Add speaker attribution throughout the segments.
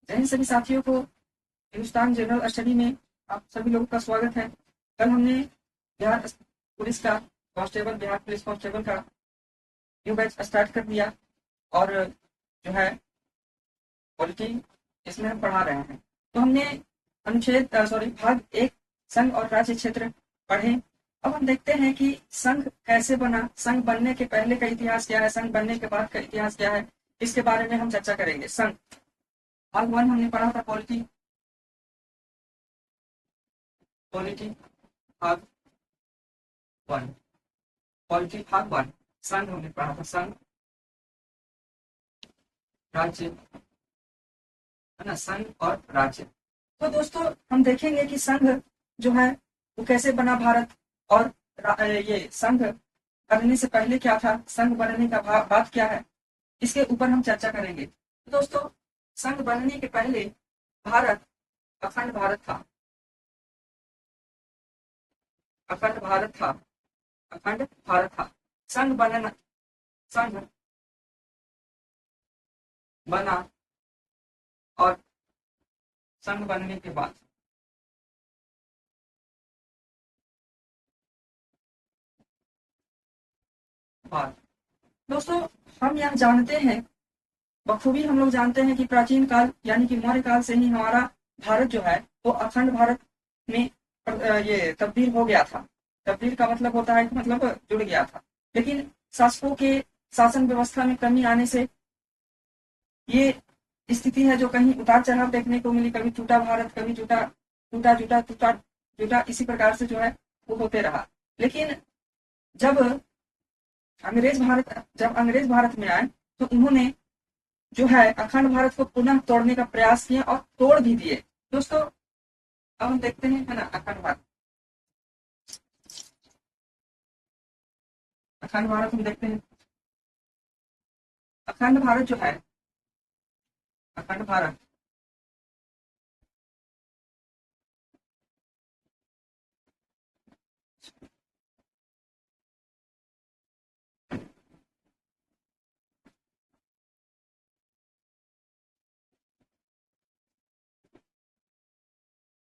Speaker 1: जय हिंद सभी साथियों को हिंदुस्तान जनरल स्टडी में आप सभी लोगों का स्वागत है। कल हमने बिहार पुलिस का कांस्टेबल बिहार पुलिस कांस्टेबल का न्यू बैच स्टार्ट कर दिया और जो है पॉलिटी इसमें हम पढ़ा रहे हैं। तो हमने भाग एक संघ और राज्य क्षेत्र पढ़े। अब हम देखते हैं कि संघ कैसे बना, संघ बनने के पहले का इतिहास क्या है, संघ बनने के बाद का इतिहास क्या है, इसके बारे में हम चर्चा करेंगे। संघ भाग वन हमने पढ़ा था पॉलिटी पॉलिटी भाग वन पॉलिटी भाग वन संघ हमने पढ़ा था, संघ राज्य है ना, संघ और राज्य। तो दोस्तों हम देखेंगे कि संघ जो है वो कैसे बना भारत, और ये संघ बनने से पहले क्या था, संघ बनने का बाद क्या है, इसके ऊपर हम चर्चा करेंगे। तो दोस्तों संघ बनने के पहले भारत अखंड भारत था, अखंड भारत था, अखंड भारत था। संघ बना और संघ बनने के बाद दोस्तों हम यहाँ जानते हैं, बखूबी हम लोग जानते हैं कि प्राचीन काल यानी कि मौर्य काल से ही हमारा भारत जो है वो अखंड भारत में ये तब्दील हो गया था। तब्दील का मतलब होता है कि मतलब जुड़ गया था। लेकिन शासकों के शासन व्यवस्था में कमी आने से ये स्थिति है जो कहीं उतार चढ़ाव देखने को मिली। कभी टूटा भारत, कभी जुटा टूटा जुटा टूटा जुटा, इसी प्रकार से जो है वो होते रहा। लेकिन जब अंग्रेज भारत में आए तो उन्होंने जो है अखंड भारत को पुनः तोड़ने का प्रयास किया और तोड़ भी दिए। दोस्तों अब हम देखते हैं, है ना, अखंड भारत हम देखते हैं। अखंड भारत जो है, अखंड भारत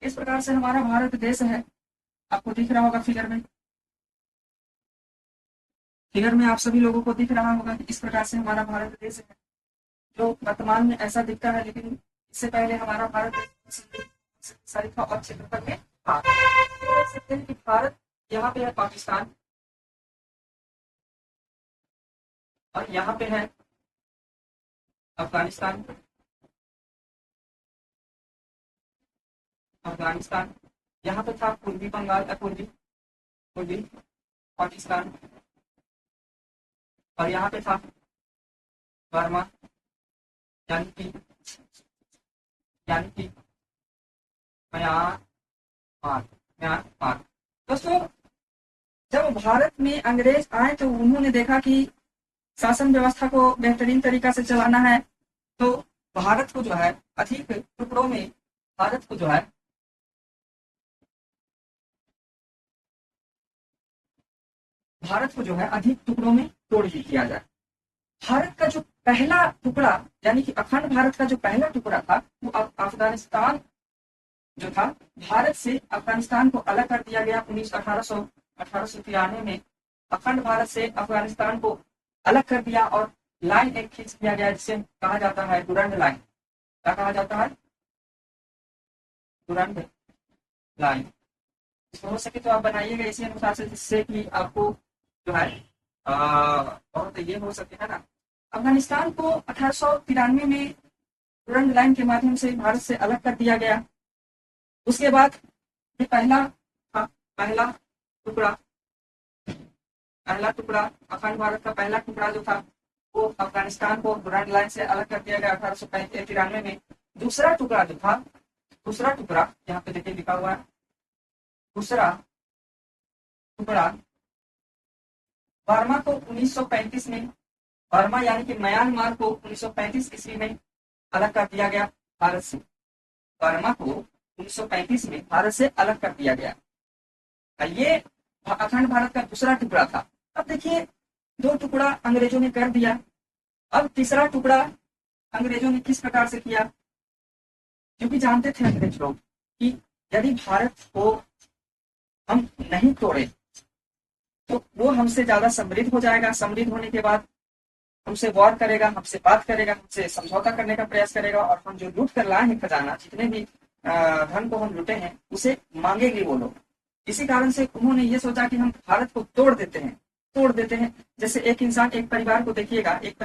Speaker 1: इस प्रकार से हमारा भारत देश है, आपको दिख रहा होगा फिगर में। फिगर में आप सभी लोगों को दिख रहा होगा कि इस प्रकार से हमारा भारत देश है, जो वर्तमान में ऐसा दिखता है। लेकिन इससे पहले हमारा भारत शक्तिशाली था और क्षेत्रफल में था। देख सकते हैं कि भारत यहाँ पे है पाकिस्तान और यहाँ पे है अफगानिस्तान, अफगानिस्तान। यहाँ पे था पूर्वी बंगाल, पूर्वी पूर्वी पाकिस्तान, और यहाँ पे था बर्मा, यानी कि म्यांमार, म्यांमार। दोस्तों जब भारत में अंग्रेज आए तो उन्होंने देखा कि शासन व्यवस्था को बेहतरीन तरीका से चलाना है, तो भारत को जो है अधिक टुकड़ों में, भारत को जो है अधिक टुकड़ों में तोड़ दिया जाए। भारत का जो पहला टुकड़ा यानी कि अखंड भारत का जो पहला टुकड़ा था वो अफगानिस्तान जो था, भारत से अफगानिस्तान को अलग कर दिया गया 1893 में। अखंड भारत से अफगानिस्तान को अलग कर दिया और लाइन एक खींच दिया गया जिसे कहा जाता है डुरंड लाइन। क्या कहा जाता है? Durand line. हो सके तो आप बनाइएगा इसी अनुसार से, जिससे कि आपको जो है बहुत ये हो सके, है ना। अफगानिस्तान को 1893 में डुरंड लाइन के माध्यम से भारत से अलग कर दिया गया। उसके बाद ये पहला टुकड़ा अखंड भारत का पहला टुकड़ा जो था वो अफगानिस्तान को डुरंड लाइन से अलग कर दिया गया 1893 में। दूसरा टुकड़ा यहाँ पे देखिए लिखा हुआ है, दूसरा टुकड़ा बर्मा को 1935 में, बर्मा यानी कि म्यांमार को 1935 ईस्वी में अलग कर दिया गया भारत से। बर्मा को 1935 में भारत से अलग कर दिया गया। ये अखंड भारत का दूसरा टुकड़ा था। अब देखिए दो टुकड़ा अंग्रेजों ने कर दिया, अब तीसरा टुकड़ा अंग्रेजों ने किस प्रकार से किया, क्योंकि जानते थे अंग्रेज लोग कि यदि भारत को हम नहीं तोड़े तो वो हमसे ज्यादा समृद्ध हो जाएगा, समृद्ध होने के बाद हमसे वॉर करेगा, हमसे बात करेगा, हमसे समझौता करने का प्रयास करेगा और हम जो लूट कर लाए हैं खजाना, जितने भी धन को हम लूटे हैं उसे मांगेंगे वो लोग। इसी कारण से उन्होंने ये सोचा कि हम भारत को तोड़ देते हैं, तोड़ देते हैं। जैसे एक इंसान, एक परिवार को देखिएगा, एक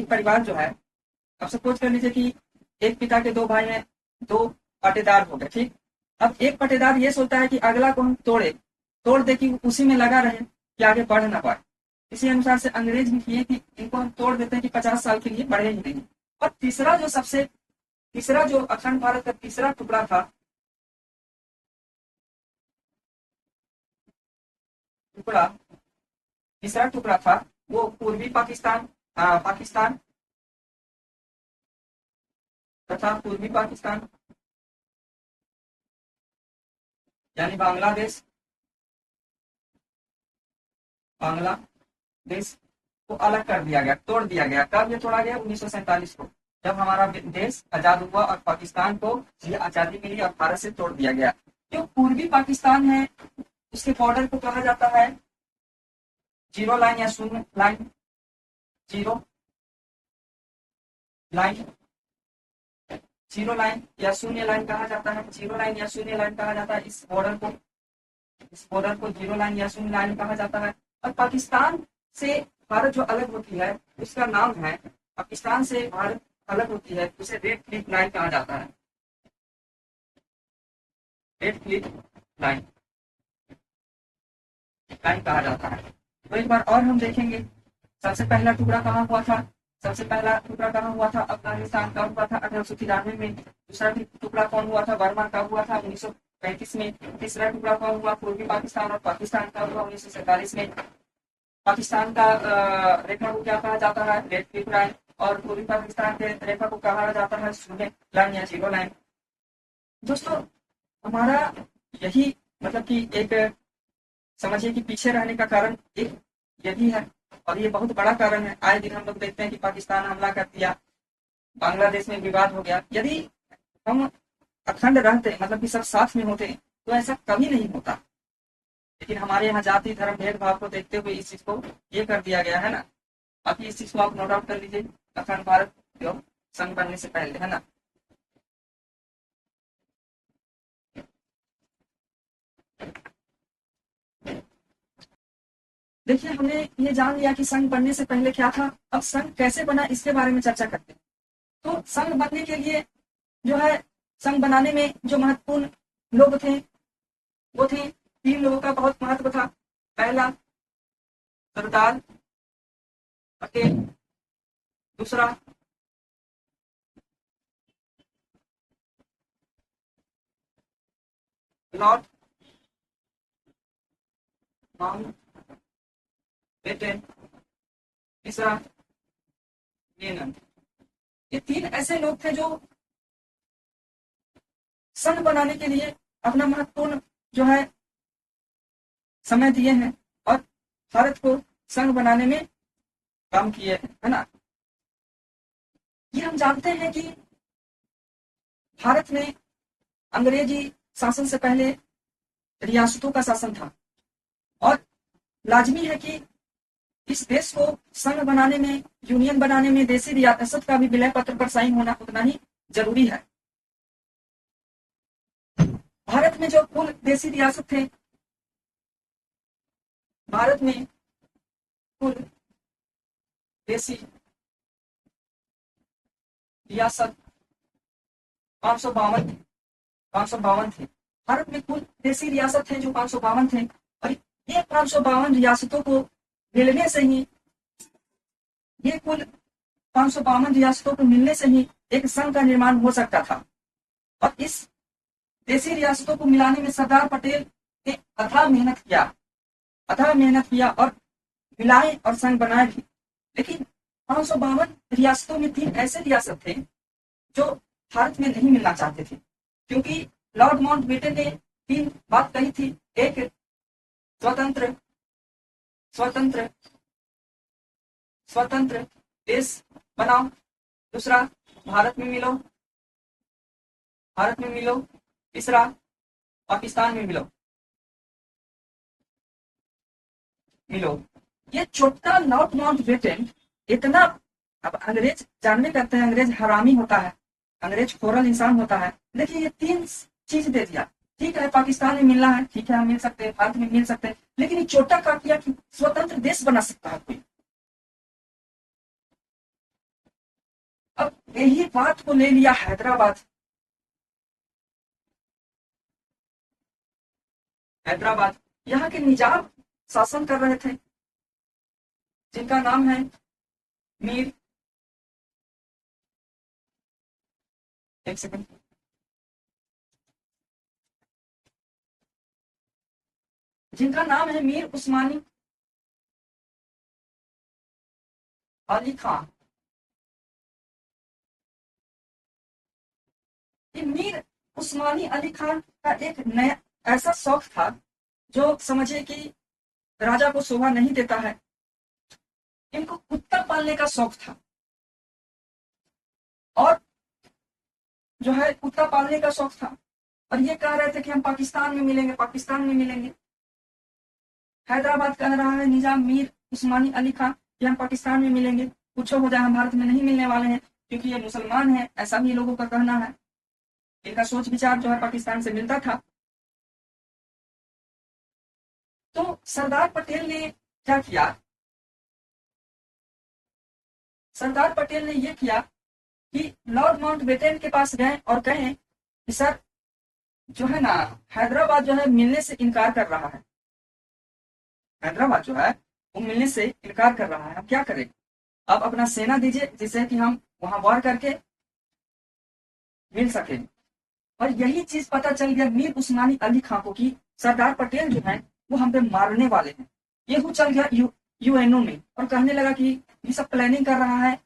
Speaker 1: परिवार जो है, अब सपोज कर लीजिए कि एक पिता के दो भाई हैं, दो पटेदार हो गए, ठीक। अब एक पटेदार ये सोचता है कि अगला को हम तोड़ दे कि उसी में लगा रहे कि आगे बढ़ ना पाए। इसी अनुसार से अंग्रेज भी किए कि इनको हम तोड़ देते हैं कि 50 साल के लिए बढ़े ही नहीं। और तीसरा जो अखंड भारत का तीसरा टुकड़ा था, तीसरा टुकड़ा था वो पूर्वी पाकिस्तान तथा पूर्वी पाकिस्तान यानी बांग्लादेश को अलग कर दिया गया, तोड़ दिया गया। कब ये तोड़ा गया? 1947 को, जब हमारा देश आजाद हुआ और पाकिस्तान को ये आजादी मिली और भारत से तोड़ दिया गया। जो पूर्वी पाकिस्तान है उसके बॉर्डर को कहा जाता है जीरो लाइन या शून्य लाइन, जीरो लाइन या शून्य लाइन कहा जाता है, जीरो लाइन या शून्य लाइन कहा जाता है। इस बॉर्डर को जीरो लाइन या शून्य लाइन कहा जाता है। और पाकिस्तान से भारत जो अलग होती है उसका नाम है, पाकिस्तान से भारत अलग होती है उसे रेड क्लिफ लाइन कहा जाता है, रेड क्लिफ लाइन कहा जाता है। तो एक बार और हम देखेंगे सबसे पहला टुकड़ा कहाँ हुआ था। अफगानिस्तान का हुआ था 1893 में। दूसरा टुकड़ा कौन हुआ था? बर्मा का हुआ था 1935 में। तीसरा टुकड़ा कौन हुआ? पूर्वी पाकिस्तान और पाकिस्तान का हुआ 1947 में। पाकिस्तान का रेखा को क्या कहा जाता है? Red Cliff line. और पूर्वी पाकिस्तान के रेखा को कहा जाता है शून्य लाइन या जीरो लाइन। दोस्तों हमारा यही मतलब कि एक समझिए कि पीछे रहने का कारण एक यही है, और ये बहुत बड़ा कारण है। आए दिन हम लोग देखते हैं कि पाकिस्तान हमला कर दिया, बांग्लादेश में विवाद हो गया। यदि हम अखंड रहते, मतलब कि सब साथ में होते, तो ऐसा कभी नहीं होता। लेकिन हमारे यहाँ जाति धर्म भेदभाव को देखते हुए इस चीज को ये कर दिया गया है ना। बाकी इस चीज को आप नोट आउट कर लीजिए, अखंड भारत जो संघ बनने से पहले, है ना। देखिए हमने ये जान लिया कि संघ बनने से पहले क्या था। अब संघ कैसे बना इसके बारे में चर्चा करते हैं। तो संघ बनने के लिए जो है, संघ बनाने में जो महत्वपूर्ण लोग थे वो थे 3 लोगों का बहुत महत्व था। पहला सरदार पटेल, दूसरा लॉर्ड माउंटबेटन, तीसरा लेनिन। ये 3 ऐसे लोग थे जो संघ बनाने के लिए अपना महत्वपूर्ण जो है समय दिए हैं और भारत को संघ बनाने में काम किए हैं, है ना। ये हम जानते हैं कि भारत में अंग्रेजी शासन से पहले रियासतों का शासन था और लाजमी है कि इस देश को संघ बनाने में, यूनियन बनाने में देशी रियासत का भी विलय पत्र पर साइन होना उतना ही जरूरी है। भारत में जो कुल देशी रियासत थे, भारत में कुल देशी रियासत 552 थे। भारत में कुल देशी रियासत थे जो 552 थे, और ये 552 रियासतों को मिलने से ही, ये कुल 552 रियासतों को मिलने से ही एक संघ का निर्माण हो सकता था। और इस देशी रियासतों को मिलाने में सरदार पटेल ने अथाह मेहनत किया और मिलाए और संघ बनाए भी। लेकिन 552 रियासतों में 3 ऐसे रियासत थे जो भारत में नहीं मिलना चाहते थे, क्योंकि लॉर्ड माउंटबेटन ने 3 बात कही थी। एक, स्वतंत्र देश बनाओ। दूसरा, भारत में मिलो, भारत में मिलो। तीसरा पाकिस्तान में मिलो, मिलो। ये छोटा लॉर्ड माउंटबेटन इतना, अब अंग्रेज जानने करते हैं अंग्रेज हरामी होता है, अंग्रेज खोरल इंसान होता है। देखिए ये 3 चीज दे दिया, ठीक है पाकिस्तान में मिलना है, ठीक है हम मिल सकते हैं, भारत में मिल सकते हैं, लेकिन ये छोटा का किया कि स्वतंत्र देश बना सकता है कोई। अब यही बात को ले लिया हैदराबाद, हैदराबाद यहाँ के निजाम शासन कर रहे थे जिनका नाम है मीर, एक सेकंड, जिनका नाम है मीर उस्मानी अली खान। ये मीर उस्मानी अली खान का एक नया ऐसा शौक था जो समझिए कि राजा को शोभा नहीं देता है, इनको कुत्ता पालने का शौक था। और जो है कुत्ता पालने का शौक था, और ये कह रहे थे कि हम पाकिस्तान में मिलेंगे, पाकिस्तान में मिलेंगे। हैदराबाद कह रहा है निजाम मीर उस्मानी अली खान कि हम पाकिस्तान में मिलेंगे, कुछ हो जाए हम भारत में नहीं मिलने वाले हैं, क्योंकि ये मुसलमान है, ऐसा भी लोगों का कहना है। इनका सोच विचार जो है पाकिस्तान से मिलता था। तो सरदार पटेल ने क्या किया, सरदार पटेल ने यह किया कि लॉर्ड माउंटबेटन के पास गए और कहे कि सर जो है ना हैदराबाद जो है मिलने से इनकार कर रहा है, हैदराबाद जो है वो मिलने से इनकार कर रहा है, हम क्या करें, आप अपना सेना दीजिए जिससे कि हम वहां वॉर करके मिल सके। और यही चीज पता चल गया मीर उस्मानी अली खां को कि सरदार पटेल जो है वो हम पे मारने वाले हैं। ये हो चल गया यूएनओ में और कहने लगा कि ये सब प्लानिंग कर रहा है।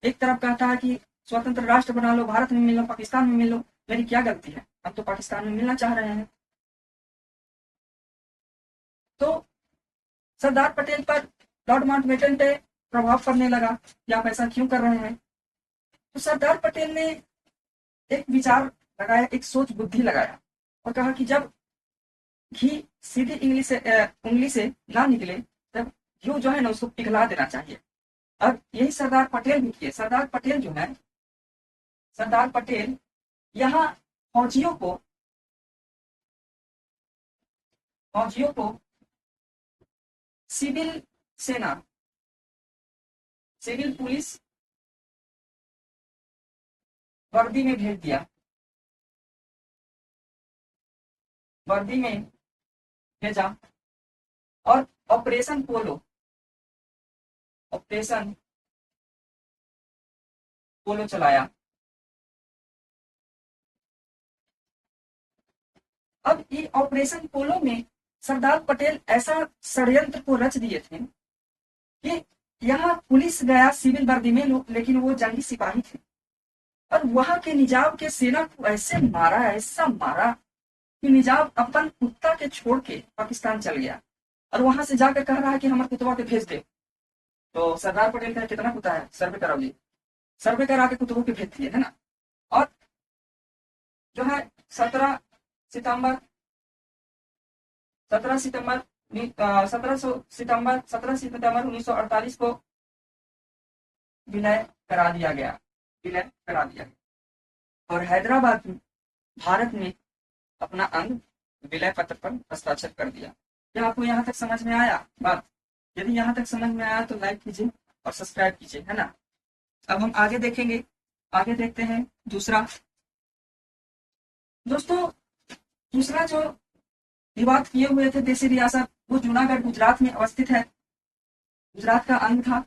Speaker 1: एक तरफ कहता है कि स्वतंत्र राष्ट्र बना लो, भारत में मिल लो, पाकिस्तान में मिल लो, मेरी क्या गलती है, हम तो पाकिस्तान में मिलना चाह रहे हैं। तो सरदार पटेल पर लॉर्ड माउंटबेटन पे प्रभाव पड़ने लगा कि आप ऐसा क्यों कर रहे हैं। तो सरदार पटेल ने एक विचार लगाया, एक सोच बुद्धि लगाया और कहा कि जब घी सीधी उंगली से ना निकले तब घी जो है ना उसको पिघला देना चाहिए। अब यही सरदार पटेल भी किए। सरदार पटेल जो है, सरदार पटेल यहाँ फौजियों को सिविल सेना, सिविल पुलिस वर्दी में भेज दिया, वर्दी में भेजा और ऑपरेशन पोलो, ऑपरेशन पोलो चलाया। अब ये ऑपरेशन पोलो में सरदार पटेल ऐसा षड्यंत्र को रच दिए थे कि यहाँ पुलिस गया सिविल वर्दी में, लेकिन वो जंगी सिपाही थे और वहां के निजाम के सेना को ऐसे मारा, ऐसा मारा कि निजाम अपन कुत्ता के छोड़ के पाकिस्तान चल गया और वहां से जाकर कह रहा है कि हमारे कुतवा के भेज दे। तो सरदार पटेल का कितना कुत्ता है, सर्वे कराओ जी, सर्वे करा के कुतबों के भेज दिए है ना। और जो है 17 सितंबर 1948 को विलय करा दिया गया, विलय करा दिया गया और हैदराबाद में भारत में अपना अंग विलय पत्र पर हस्ताक्षर कर दिया। क्या आपको यहाँ तक समझ में आया बात? यदि यहाँ तक समझ में आया तो लाइक कीजिए और सब्सक्राइब कीजिए, है ना। अब हम आगे देखेंगे, आगे देखते हैं दूसरा। दोस्तों दूसरा जो विवाद किए हुए थे देशी रियासत, वो जूनागढ़ गुजरात में अवस्थित है, गुजरात का अंग था।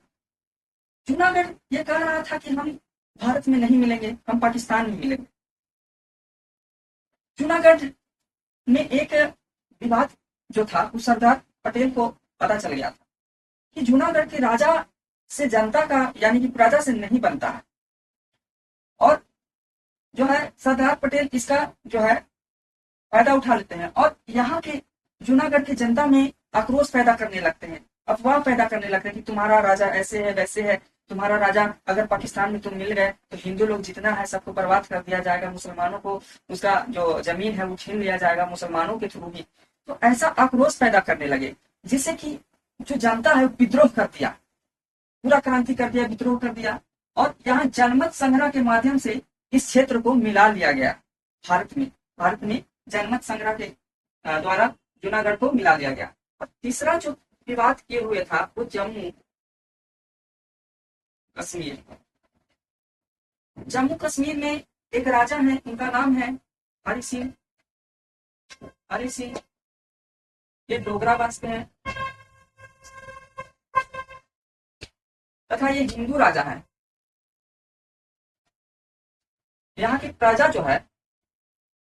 Speaker 1: जूनागढ़ ये कह रहा था कि हम भारत में नहीं मिलेंगे, हम पाकिस्तान में मिलेंगे। जूनागढ़ में एक विवाद जो था वो सरदार पटेल को पता चल गया था कि जूनागढ़ के राजा से जनता का यानी कि प्रजा से नहीं बनता है और जो है सरदार पटेल इसका जो है फायदा उठा लेते हैं और यहाँ के जूनागढ़ की जनता में आक्रोश पैदा करने लगते हैं, अफवाह पैदा करने लगते हैं कि तुम्हारा राजा ऐसे है वैसे है, तुम्हारा राजा अगर पाकिस्तान में तुम मिल गए तो हिंदू लोग जितना है सबको बर्बाद कर दिया जाएगा, मुसलमानों को उसका जो जमीन है वो छीन लिया जाएगा मुसलमानों के थ्रू ही। तो ऐसा आक्रोश पैदा करने लगे, जिससे कि जो जनता है विद्रोह कर दिया, पूरा क्रांति कर दिया, विद्रोह कर दिया। और यहाँ जनमत संग्रह के माध्यम से इस क्षेत्र को मिला लिया गया भारत में जनमत संग्रह के द्वारा जूनागढ़ को मिला दिया गया। और तीसरा जो विवाद किए हुए था वो जम्मू कश्मीर। जम्मू कश्मीर में एक राजा है, उनका नाम है हरि सिंह। हरि सिंह ये डोगरा वंश के हैं तथा ये हिंदू राजा है। यहाँ की प्रजा जो है,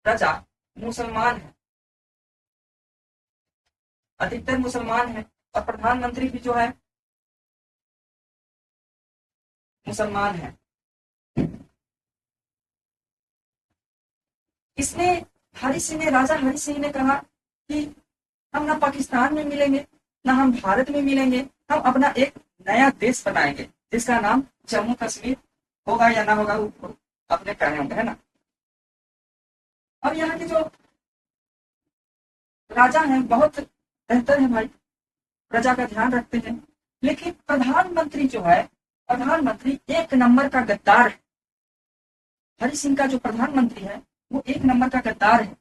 Speaker 1: प्रजा मुसलमान है, अधिकतर मुसलमान है। और प्रधानमंत्री भी जो है मुसलमान है। इसने राजा हरि सिंह ने कहा कि हम ना पाकिस्तान में मिलेंगे, ना हम भारत में मिलेंगे, हम अपना एक नया देश बनाएंगे जिसका नाम जम्मू कश्मीर होगा या ना होगा वो अपने कहने होंगे, है ना। अब यहाँ के जो राजा हैं बहुत बेहतर है भाई, प्रजा का ध्यान रखते हैं। लेकिन प्रधानमंत्री जो है, प्रधानमंत्री एक नंबर का गद्दार है। हरि सिंह का जो प्रधानमंत्री है वो एक नंबर का गद्दार है।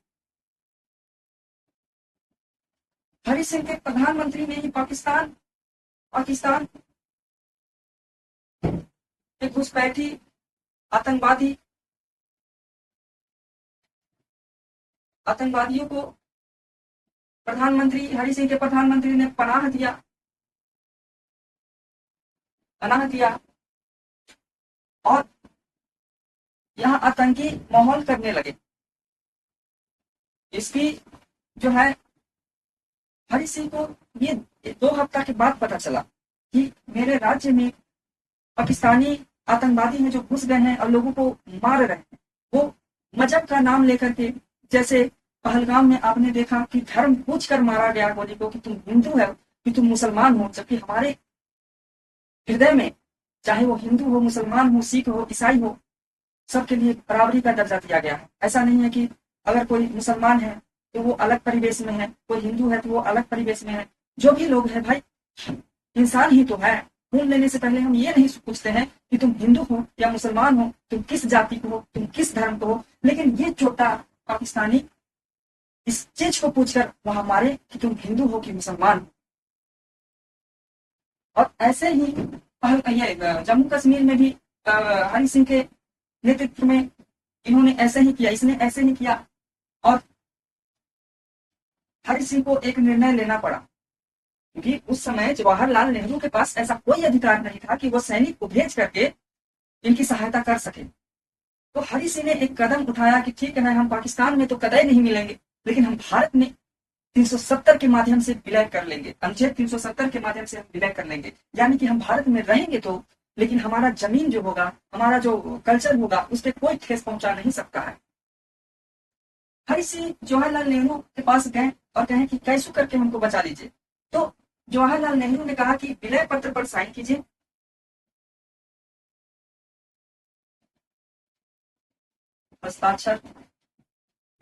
Speaker 1: हरि सिंह के प्रधानमंत्री ने ही पाकिस्तान के घुसपैठी आतंकवादियों को हरि सिंह के प्रधानमंत्री ने पनाह दिया और यहाँ आतंकी माहौल करने लगे। इसकी जो है हरि सिंह को ये 2 हफ्ता के बाद पता चला कि मेरे राज्य में पाकिस्तानी आतंकवादी हैं जो घुस गए हैं और लोगों को मार रहे हैं। वो मजहब का नाम लेकर के, जैसे पहलगाम में आपने देखा कि धर्म पूछ कर मारा गया गोली को कि तुम हिंदू है कि तुम मुसलमान हो, जबकि हमारे हृदय में चाहे वो हिंदू हो, मुसलमान हो, सिख हो, ईसाई हो, सबके लिए बराबरी का दर्जा दिया गया है। ऐसा नहीं है कि अगर कोई मुसलमान है तो वो अलग परिवेश में है, कोई हिंदू है तो वो अलग परिवेश में है। जो भी लोग हैं भाई इंसान ही तो है। खून लेने से पहले हम ये नहीं पूछते हैं कि तुम हिंदू हो या मुसलमान हो, तुम किस जाति को हो, तुम किस धर्म को हो। लेकिन ये छोटा पाकिस्तानी इस चीज को पूछकर वहां मारे कि तुम हिंदू हो कि मुसलमान हो। और ऐसे ही ये जम्मू कश्मीर में भी हरि सिंह के नेतृत्व में इन्होंने ऐसे ही किया, इसने ऐसे ही किया। और हरि सिंह को एक निर्णय लेना पड़ा, क्योंकि उस समय जवाहरलाल नेहरू के पास ऐसा कोई अधिकार नहीं था कि वो सैनिक को भेज करके इनकी सहायता कर सके। तो हरि सिंह ने एक कदम उठाया कि ठीक है, हम पाकिस्तान में तो कतई नहीं मिलेंगे, लेकिन हम भारत में 370 के माध्यम से विलय कर लेंगे, अनुच्छेद 370 के माध्यम से हम विलय कर लेंगे। यानी कि हम भारत में रहेंगे तो, लेकिन हमारा जमीन जो होगा, हमारा जो कल्चर होगा, उस पर कोई ठेस पहुंचा नहीं सकता है। हरि सिंह जवाहरलाल नेहरू के पास गए और कहे कि कैसे करके हमको बचा लीजिए। तो जवाहरलाल नेहरू ने कहा कि विलय पत्र पर साइन कीजिए, हस्ताक्षर,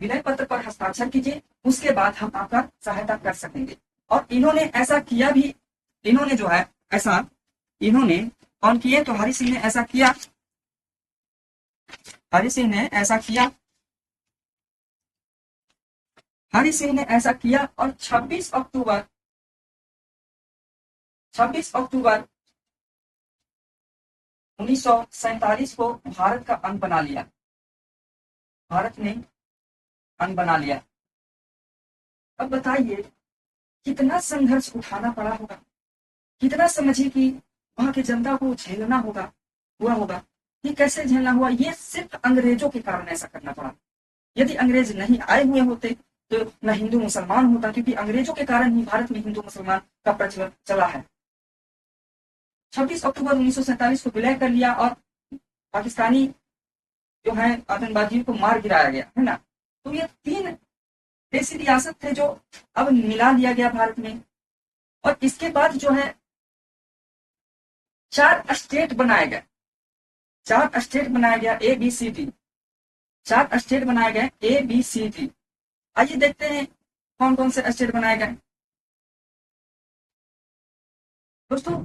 Speaker 1: विलय पत्र पर हस्ताक्षर कीजिए, उसके बाद हम आपका सहायता कर सकेंगे। और इन्होंने ऐसा किया भी। इन्होंने जो है ऐसा इन्होंने कौन किए, तो हरि सिंह ने ऐसा किया। हरि सिंह ने ऐसा किया हरि सिंह ने ऐसा किया और 26 अक्टूबर 1947 को भारत का अंग बना लिया। भारत ने अंग बना लिया। अब बताइए कितना संघर्ष उठाना पड़ा होगा, कितना समझिए कि वहां की जनता को झेलना हुआ होगा। ये कैसे झेलना हुआ? ये सिर्फ अंग्रेजों के कारण ऐसा करना पड़ा। यदि अंग्रेज नहीं आए हुए होते तो न हिंदू मुसलमान होता, क्योंकि अंग्रेजों के कारण ही भारत में हिंदू मुसलमान का प्रचलन चला है। 26 अक्टूबर 1947 को विलय कर लिया और पाकिस्तानी जो है आतंकवादियों को मार गिराया गया, है ना। तो ये 3 देशी रियासत थे जो अब मिला लिया गया भारत में। और इसके बाद जो है 4 स्टेट बनाए गए, 4 स्टेट बनाया गया ABCD, 4 स्टेट बनाए गए ABCD। आइए देखते हैं कौन कौन से स्टेट बनाए गए। दोस्तों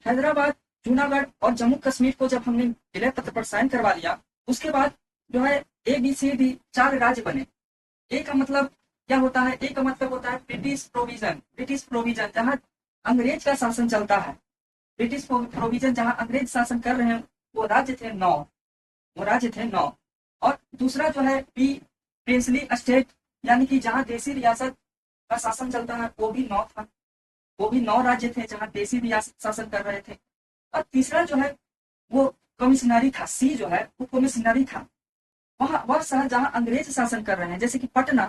Speaker 1: हैदराबाद, जूनागढ़ और जम्मू कश्मीर को जब हमने विलय पत्र पर साइन करवा लिया, उसके बाद जो है ABCD 4 राज्य बने। ए का मतलब क्या होता है? ए का मतलब होता है ब्रिटिश प्रोविजन, ब्रिटिश प्रोविजन जहां अंग्रेज का शासन चलता है। ब्रिटिश प्रोविजन जहां अंग्रेज शासन कर रहे हैं, वो राज्य थे 9, वो राज्य थे 9। और दूसरा जो है बी प्रिंसली स्टेट, यानी कि जहां देसी रियासत का शासन चलता है, वो भी 9 था, वो भी 9 राज्य थे जहां देसी रियासत शासन कर रहे थे। और तीसरा जो है वो कमिश्नरी था, सी जो है वो कमिश्नरी था, वह शहर जहां अंग्रेज शासन कर रहे हैं, जैसे कि पटना,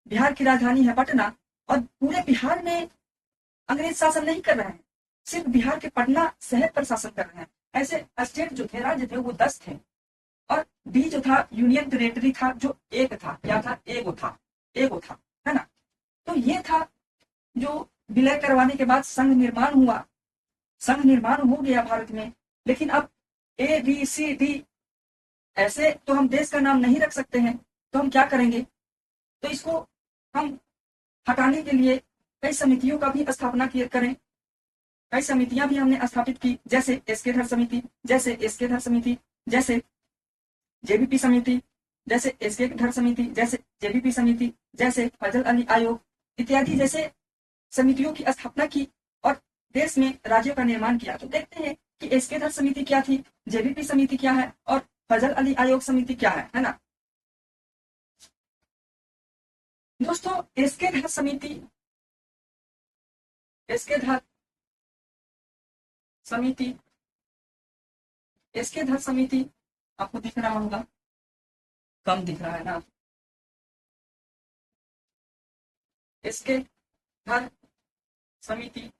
Speaker 1: बिहार की राजधानी है पटना, और पूरे बिहार में अंग्रेज शासन नहीं कर रहे हैं, सिर्फ बिहार के पटना शहर पर शासन कर रहे हैं। ऐसे स्टेट जो थे, राज्य थे, वो 10 थे। और डी जो था यूनियन टेरेटरी था, जो एक था, क्या था? एगो था, एगो था, है ना। तो ये था जो विलय करवाने के बाद संघ निर्माण हुआ, संघ निर्माण हो गया भारत में। लेकिन अब ABCD, ऐसे तो हम देश का नाम नहीं रख सकते हैं, तो हम क्या करेंगे? तो इसको हम हटाने के लिए कई समितियों का भी स्थापना करें, कई समितियां भी हमने स्थापित की, जैसे एसके धर समिति, जैसे एसके धर समिति, जैसे JBP समिति, जैसे एसके धर समिति, जैसे JBP समिति, जैसे फजल अली आयोग इत्यादि जैसे समितियों की स्थापना की और देश में राज्यों का निर्माण किया। तो देखते हैं कि एसके धर समिति क्या थी, JBP समिति क्या है और फजल अली आयोग समिति क्या है ना। दोस्तों एसके धर समिति, एसके धर समिति, एसके धर समिति आपको दिख रहा होगा, कम दिख रहा है ना। एसके धर समिति,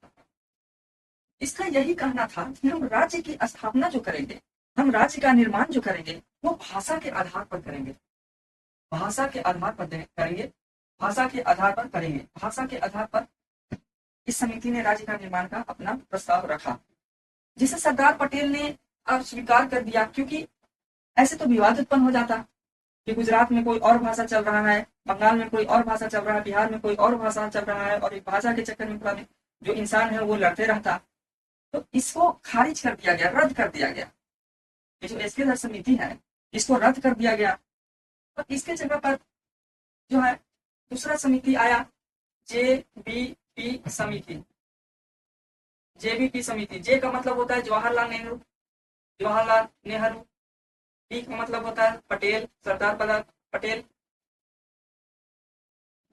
Speaker 1: इसका यही कहना था कि हम राज्य की स्थापना जो करेंगे, हम राज्य का निर्माण जो करेंगे, वो भाषा के आधार पर करेंगे, भाषा के आधार पर करेंगे, भाषा के आधार पर करेंगे, भाषा के आधार पर इस समिति ने राज्य का निर्माण का अपना प्रस्ताव रखा, जिसे सरदार पटेल ने अब स्वीकार कर दिया। क्योंकि ऐसे तो विवाद उत्पन्न हो जाता कि गुजरात में कोई और भाषा चल रहा है, बंगाल में कोई और भाषा चल रहा है, बिहार में कोई और भाषा चल रहा है, और एक भाषा के चक्कर में पूरा जो इंसान है वो लड़ते रहता। तो इसको खारिज कर दिया गया, रद्द कर दिया गया। ये जो एसके धर समिति है, इसको रद्द कर दिया गया। और इसके जगह पर जो है दूसरा समिति आया, JBP समिति, JBP समिति। जे का मतलब होता है जवाहरलाल नेहरू, जवाहरलाल नेहरू। पी का मतलब होता है पटेल, सरदार पटेल।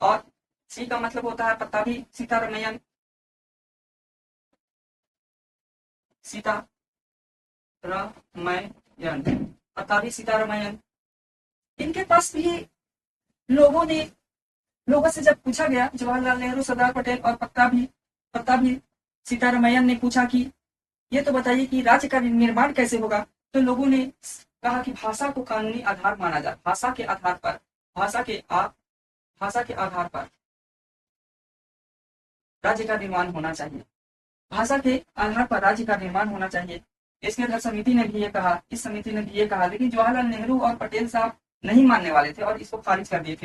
Speaker 1: और सी का मतलब होता है पट्टाभी सीतारमैयन, सीतारमैयन, पट्टाभी सीतारमैयन। इनके पास भी लोगों से जब पूछा गया, जवाहरलाल नेहरू, सरदार पटेल और पट्टाभी सीतारमैयन ने पूछा कि ये तो बताइए कि राज्य का निर्माण कैसे होगा, तो लोगों ने कहा कि भाषा को कानूनी आधार माना जाए, भाषा के आधार पर, भाषा के आधार पर राज्य का निर्माण होना चाहिए, भाषा के आधार पर राज्य का निर्माण होना चाहिए। इसके अंदर समिति ने भी ये कहा, इस समिति ने भी ये कहा, लेकिन जवाहरलाल नेहरू और पटेल साहब नहीं मानने वाले थे और इसको खारिज कर दिए,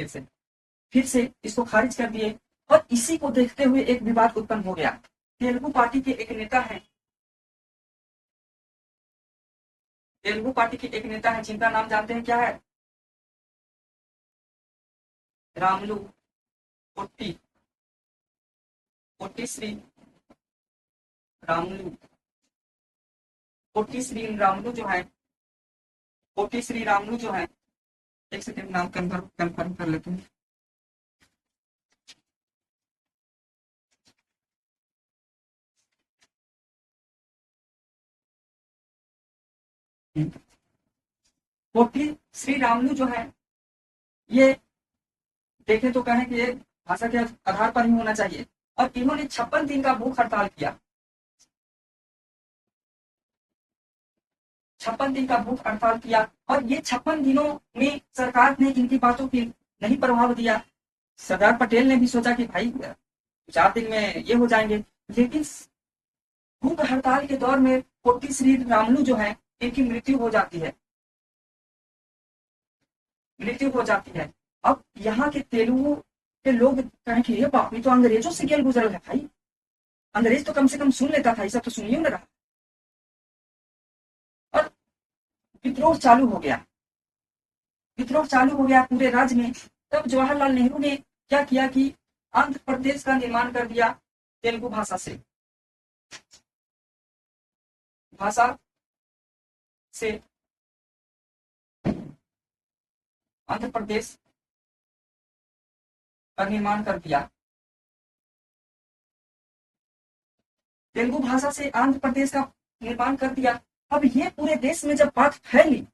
Speaker 1: फिर से इसको खारिज कर दिए। और इसी को देखते हुए एक विवाद उत्पन्न हो गया। तेलुगु पार्टी के एक नेता है, तेलुगु पार्टी के एक नेता है जिनका नाम जानते हैं, क्या है? Ramulu potty, potty Shri Ramulu, potty Shri Ramulu जो है, पोट्टी श्री रामुलु जो है, एक सेकंड नाम कंफर्म कर लेते हैं। पोट्टी श्री रामुलु जो है, ये देखें तो कहें कि ये भाषा के आधार पर ही होना चाहिए। और इन्होंने 56 दिन का भूख हड़ताल किया, 56 दिन का भूख हड़ताल किया। और ये 56 दिनों में सरकार ने इनकी बातों की नहीं प्रभाव दिया। सरदार पटेल ने भी सोचा कि भाई 4 दिन में ये हो जाएंगे, लेकिन भूख हड़ताल के दौर में पोट्टी श्री रामुलु जो है इनकी मृत्यु हो जाती है, अब यहाँ के तेलुगु के लोग कहें कि ये बाप, ये तो अंग्रेजों से गेल गुजरल है भाई, अंग्रेज तो कम से कम सुन लेता था, ये सब तो सुनिए ना रहा। और विद्रोह चालू हो गया पूरे राज्य में। तब जवाहरलाल नेहरू ने क्या किया कि आंध्र प्रदेश का निर्माण कर दिया तेलुगु भाषा से आंध्र प्रदेश का निर्माण कर दिया, तेलुगु भाषा से आंध्र प्रदेश का निर्माण कर दिया। अब ये पूरे देश में जब बात फैली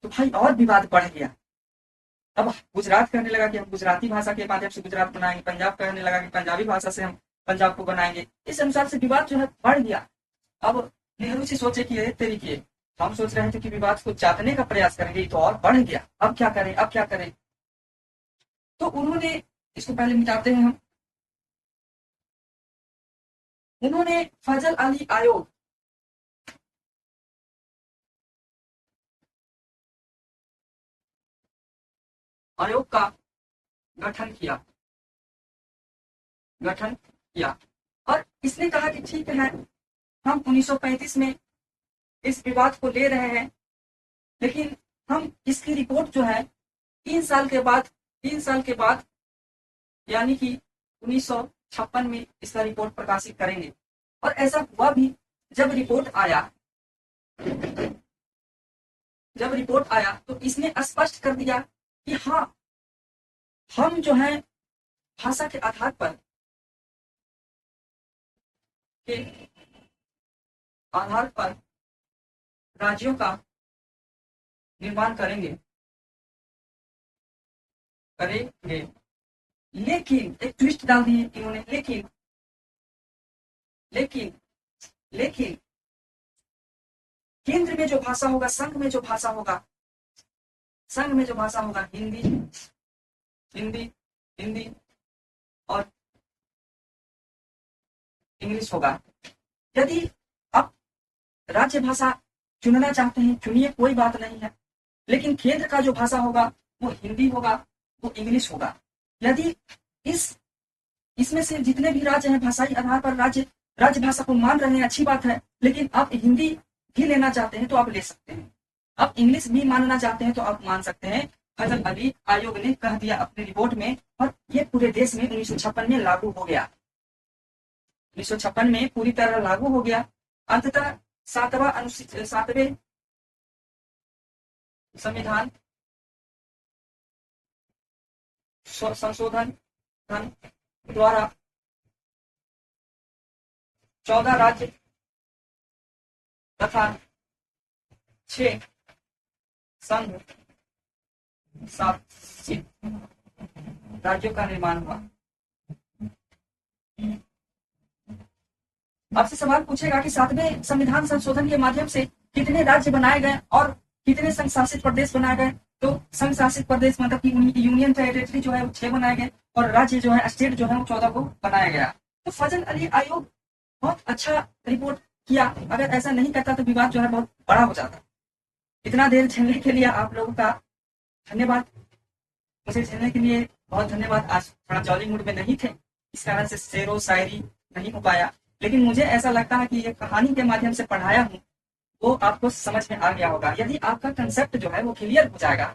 Speaker 1: तो भाई और विवाद बढ़ गया। अब गुजरात कहने लगा कि हम गुजराती भाषा के माध्यम से गुजरात बनाएंगे, पंजाब कहने लगा कि पंजाबी भाषा से हम पंजाब को बनाएंगे। इस अनुसार से विवाद जो है बढ़ गया। अब नेहरू जी सोचे कि तेरी किए, हम सोच रहे थे कि विवाद को चाटने का प्रयास करेंगे, तो और बढ़ गया। अब क्या करें? तो उन्होंने, इसको पहले मिटाते हैं हम, उन्होंने फजल अली आयोग का गठन किया और इसने कहा कि ठीक है, हम 1935 में इस विवाद को ले रहे हैं, लेकिन हम इसकी रिपोर्ट जो है 3 साल के बाद यानी कि 1956 में इसका रिपोर्ट प्रकाशित करेंगे। और ऐसा हुआ भी। जब रिपोर्ट आया तो इसने स्पष्ट कर दिया कि हाँ, हम जो है भाषा के आधार पर राज्यों का निर्माण करेंगे। लेकिन एक ट्विस्ट डाल दिए इन्होंने, लेकिन केंद्र में जो भाषा होगा, संघ में जो भाषा होगा हिंदी और इंग्लिश होगा। यदि आप राज्य भाषा चुनना चाहते हैं, चुनिए, कोई बात नहीं है, लेकिन केंद्र का जो भाषा होगा वो हिंदी होगा, वो इंग्लिश होगा। यदि इसमें से जितने भी राज्य हैं भाषाई आधार पर राज्य भाषा को मान रहे हैं, अच्छी बात है, लेकिन आप हिंदी भी लेना चाहते हैं तो आप ले सकते हैं, आप इंग्लिश भी मानना चाहते हैं तो आप मान सकते हैं। फजल अली आयोग ने कह दिया अपनी रिपोर्ट में, और ये पूरे देश में 1956 में लागू हो गया। 1956 में पूरी तरह लागू हो गया। अंततः 7वें संविधान संशोधन द्वारा 14 राज्य तथा 6 संघ शासित राज्यों का निर्माण हुआ। आपसे सवाल पूछेगा कि 7वें संविधान संशोधन के माध्यम से कितने राज्य बनाए गए और कितने संघ शासित प्रदेश बनाए गए। तो संघ शासित प्रदेश मतलब कि यूनियन टेरिटरी जो है वो 6 बनाए गए और राज्य जो है, स्टेट जो है वो 14 को बनाया गया। तो फजल अली आयोग बहुत अच्छा रिपोर्ट किया। अगर ऐसा नहीं करता तो विवाद जो है बहुत बड़ा हो जाता। इतना देर झेलने के लिए आप लोगों का धन्यवाद। मुझे झेलने के लिए बहुत धन्यवाद। आज थोड़ा जॉली मूड में नहीं थे, इस कारण से शेरो शायरी नहीं हो पाया, लेकिन मुझे ऐसा लगता है कि ये कहानी के माध्यम से पढ़ाया हूँ वो आपको समझ में आ गया होगा। यदि आपका कंसेप्ट जो है वो क्लियर हो जाएगा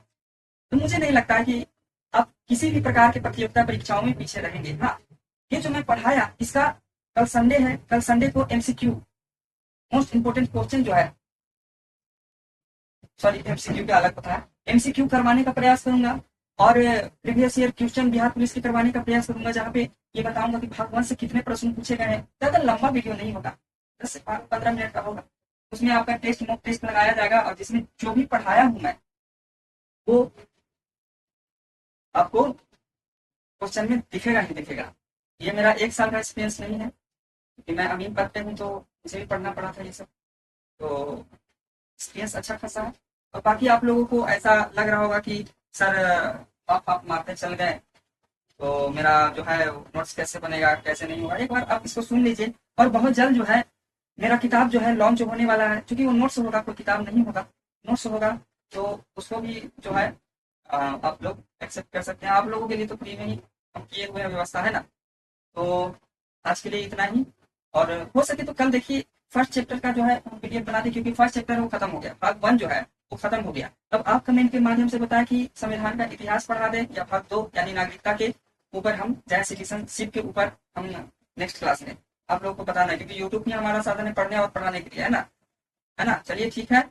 Speaker 1: तो मुझे नहीं लगता कि आप किसी भी प्रकार के प्रतियोगिता परीक्षाओं में पीछे रहेंगे। हाँ, ये जो मैं पढ़ाया इसका कल संडे है, कल संडे को MCQ मोस्ट इंपोर्टेंट क्वेश्चन जो है, सॉरी MCQ का अलग होता है, MCQ करवाने का प्रयास करूंगा और previous year question Bihar police के करवाने का प्रयास करूंगा, जहाँ पे ये बताऊंगा कि भाग 1 से कितने प्रश्न पूछे गए हैं। ज्यादा लंबा वीडियो नहीं होगा, 10 से 15 मिनट का होगा। उसमें आपका मॉक टेस्ट लगाया जाएगा और जिसमें जो भी पढ़ाया हूं मैं वो आपको क्वेश्चन में दिखेगा ही दिखेगा। ये मेरा 1 साल का एक्सपीरियंस नहीं है, क्योंकि मैं अमीन पद पे हूँ तो मुझे भी पढ़ना पड़ा था ये सब, तो एक्सपीरियंस अच्छा खासा है। और बाकी आप लोगों को ऐसा लग रहा होगा कि सर आप मारते चल गए तो मेरा जो है नोट्स कैसे बनेगा, कैसे नहीं होगा। एक बार आप इसको सुन लीजिए और बहुत जल्द जो है मेरा किताब जो है लॉन्च होने वाला है, क्योंकि वो नोट्स होगा, कोई किताब नहीं होगा, नोट्स होगा, तो उसको भी जो है आप लोग एक्सेप्ट कर सकते हैं। आप लोगों के लिए तो फ्री में ही हम किए हुए हैं, व्यवस्था है ना। तो आज के लिए इतना ही, और हो सके तो कल देखिए फर्स्ट चैप्टर का जो है हम पीडीएफ बना दें, क्योंकि फर्स्ट चैप्टर वो खत्म हो गया, भाग 1 जो है वो खत्म हो गया। अब आप कमेंट के माध्यम से बताएं कि संविधान का इतिहास पढ़ा दें या भाग 2 यानी नागरिकता के ऊपर हम जाए, सिटीजनशिप के ऊपर हम नेक्स्ट क्लास में। आप लोगों को बताना है, क्योंकि यूट्यूब ही हमारा साधन है पढ़ने और पढ़ाने के लिए, है ना, है ना। चलिए ठीक है,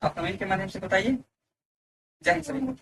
Speaker 1: आप कमेंट के माध्यम से बताइए। जय हिंद सभी को।